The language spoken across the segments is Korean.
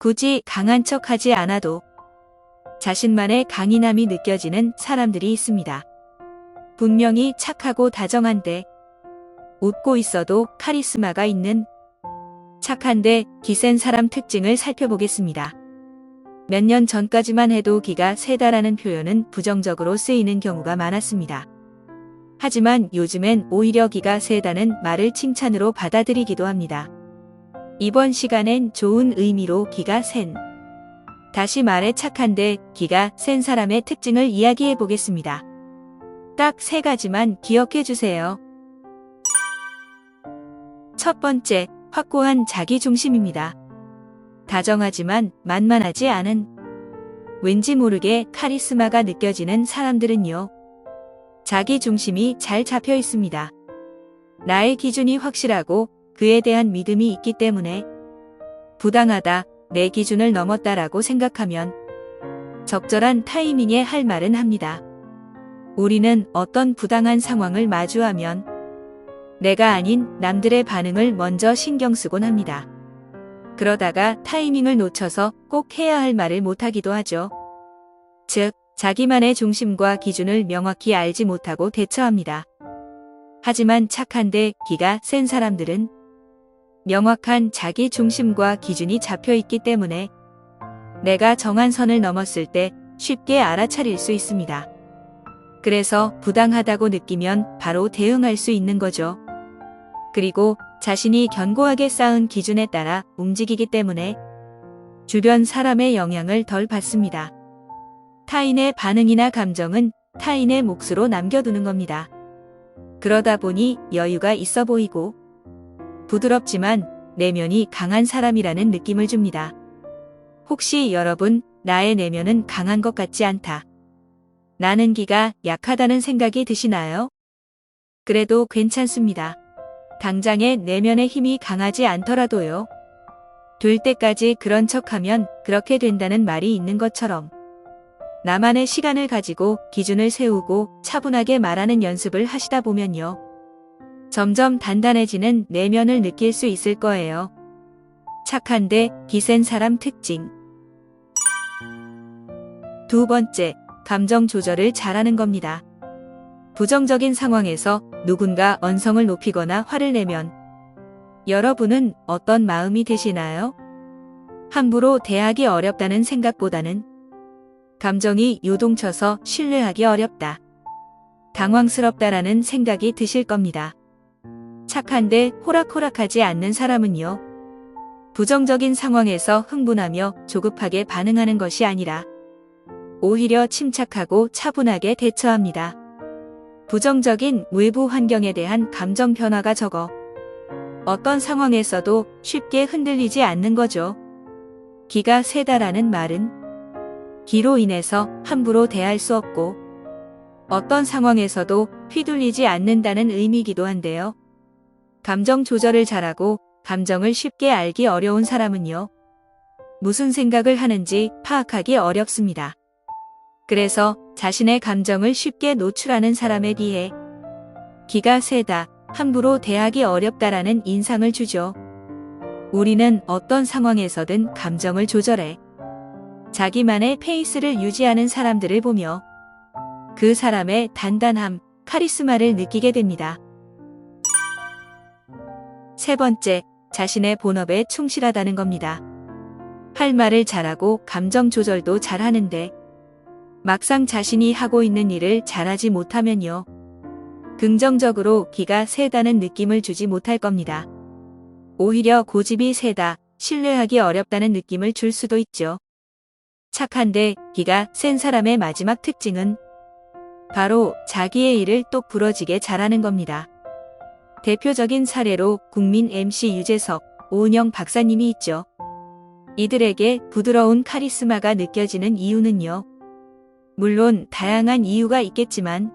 굳이 강한 척하지 않아도 자신만의 강인함이 느껴지는 사람들이 있습니다. 분명히 착하고 다정한데 웃고 있어도 카리스마가 있는 착한데 기센 사람 특징을 살펴보겠습니다. 몇 년 전까지만 해도 기가 세다라는 표현은 부정적으로 쓰이는 경우가 많았습니다. 하지만 요즘엔 오히려 기가 세다는 말을 칭찬으로 받아들이기도 합니다. 이번 시간엔 좋은 의미로 기가 센, 다시 말해 착한데 기가 센 사람의 특징을 이야기해 보겠습니다. 딱 3가지만 기억해 주세요. 첫 번째, 확고한 자기중심입니다. 다정하지만 만만하지 않은, 왠지 모르게 카리스마가 느껴지는 사람들은요, 자기중심이 잘 잡혀 있습니다. 나의 기준이 확실하고 그에 대한 믿음이 있기 때문에 부당하다, 내 기준을 넘었다라고 생각하면 적절한 타이밍에 할 말은 합니다. 우리는 어떤 부당한 상황을 마주하면 내가 아닌 남들의 반응을 먼저 신경 쓰곤 합니다. 그러다가 타이밍을 놓쳐서 꼭 해야 할 말을 못하기도 하죠. 즉, 자기만의 중심과 기준을 명확히 알지 못하고 대처합니다. 하지만 착한데 기가 센 사람들은 명확한 자기 중심과 기준이 잡혀 있기 때문에 내가 정한 선을 넘었을 때 쉽게 알아차릴 수 있습니다. 그래서 부당하다고 느끼면 바로 대응할 수 있는 거죠. 그리고 자신이 견고하게 쌓은 기준에 따라 움직이기 때문에 주변 사람의 영향을 덜 받습니다. 타인의 반응이나 감정은 타인의 몫으로 남겨두는 겁니다. 그러다 보니 여유가 있어 보이고 부드럽지만 내면이 강한 사람이라는 느낌을 줍니다. 혹시 여러분, 나의 내면은 강한 것 같지 않다, 나는 기가 약하다는 생각이 드시나요? 그래도 괜찮습니다. 당장의 내면의 힘이 강하지 않더라도요. 될 때까지 그런 척하면 그렇게 된다는 말이 있는 것처럼 나만의 시간을 가지고 기준을 세우고 차분하게 말하는 연습을 하시다 보면요, 점점 단단해지는 내면을 느낄 수 있을 거예요. 착한데 기센 사람 특징. 두 번째, 감정 조절을 잘하는 겁니다. 부정적인 상황에서 누군가 언성을 높이거나 화를 내면 여러분은 어떤 마음이 드시나요? 함부로 대하기 어렵다는 생각보다는 감정이 요동쳐서 신뢰하기 어렵다, 당황스럽다라는 생각이 드실 겁니다. 착한데 호락호락하지 않는 사람은요, 부정적인 상황에서 흥분하며 조급하게 반응하는 것이 아니라 오히려 침착하고 차분하게 대처합니다. 부정적인 외부 환경에 대한 감정 변화가 적어 어떤 상황에서도 쉽게 흔들리지 않는 거죠. 기가 세다라는 말은 기로 인해서 함부로 대할 수 없고 어떤 상황에서도 휘둘리지 않는다는 의미이기도 한데요. 감정 조절을 잘하고 감정을 쉽게 알기 어려운 사람은요, 무슨 생각을 하는지 파악하기 어렵습니다. 그래서 자신의 감정을 쉽게 노출하는 사람에 비해 기가 세다, 함부로 대하기 어렵다라는 인상을 주죠. 우리는 어떤 상황에서든 감정을 조절해 자기만의 페이스를 유지하는 사람들을 보며 그 사람의 단단함, 카리스마를 느끼게 됩니다. 세 번째, 자신의 본업에 충실하다는 겁니다. 할 말을 잘하고 감정 조절도 잘하는데 막상 자신이 하고 있는 일을 잘하지 못하면요, 긍정적으로 기가 세다는 느낌을 주지 못할 겁니다. 오히려 고집이 세다, 신뢰하기 어렵다는 느낌을 줄 수도 있죠. 착한데 기가 센 사람의 마지막 특징은 바로 자기의 일을 똑 부러지게 잘하는 겁니다. 대표적인 사례로 국민 MC 유재석, 오은영 박사님이 있죠. 이들에게 부드러운 카리스마가 느껴지는 이유는요, 물론 다양한 이유가 있겠지만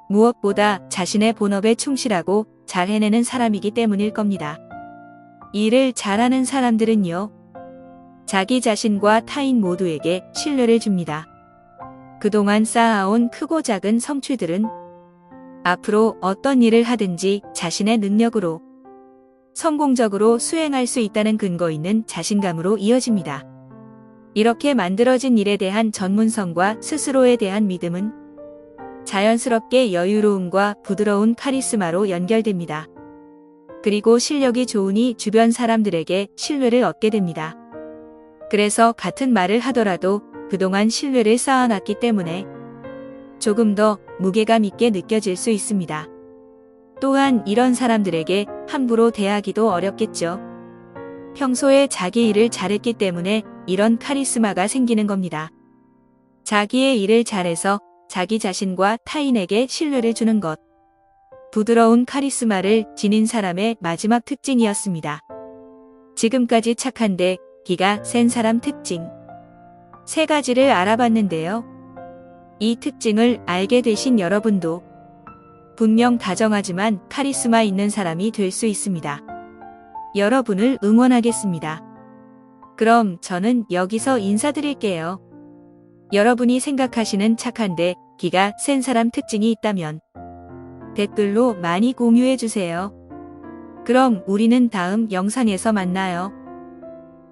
무엇보다 자신의 본업에 충실하고 잘 해내는 사람이기 때문일 겁니다. 일을 잘하는 사람들은요, 자기 자신과 타인 모두에게 신뢰를 줍니다. 그동안 쌓아온 크고 작은 성취들은 앞으로 어떤 일을 하든지 자신의 능력으로 성공적으로 수행할 수 있다는 근거 있는 자신감으로 이어집니다. 이렇게 만들어진 일에 대한 전문성과 스스로에 대한 믿음은 자연스럽게 여유로움과 부드러운 카리스마로 연결됩니다. 그리고 실력이 좋으니 주변 사람들에게 신뢰를 얻게 됩니다. 그래서 같은 말을 하더라도 그동안 신뢰를 쌓아놨기 때문에 조금 더 무게감 있게 느껴질 수 있습니다. 또한 이런 사람들에게 함부로 대하기도 어렵겠죠. 평소에 자기 일을 잘했기 때문에 이런 카리스마가 생기는 겁니다. 자기의 일을 잘해서 자기 자신과 타인에게 신뢰를 주는 것. 부드러운 카리스마를 지닌 사람의 마지막 특징이었습니다. 지금까지 착한데 기가 센 사람 특징. 3가지를 알아봤는데요. 이 특징을 알게 되신 여러분도 분명 다정하지만 카리스마 있는 사람이 될 수 있습니다. 여러분을 응원하겠습니다. 그럼 저는 여기서 인사드릴게요. 여러분이 생각하시는 착한데 기가 센 사람 특징이 있다면 댓글로 많이 공유해주세요. 그럼 우리는 다음 영상에서 만나요.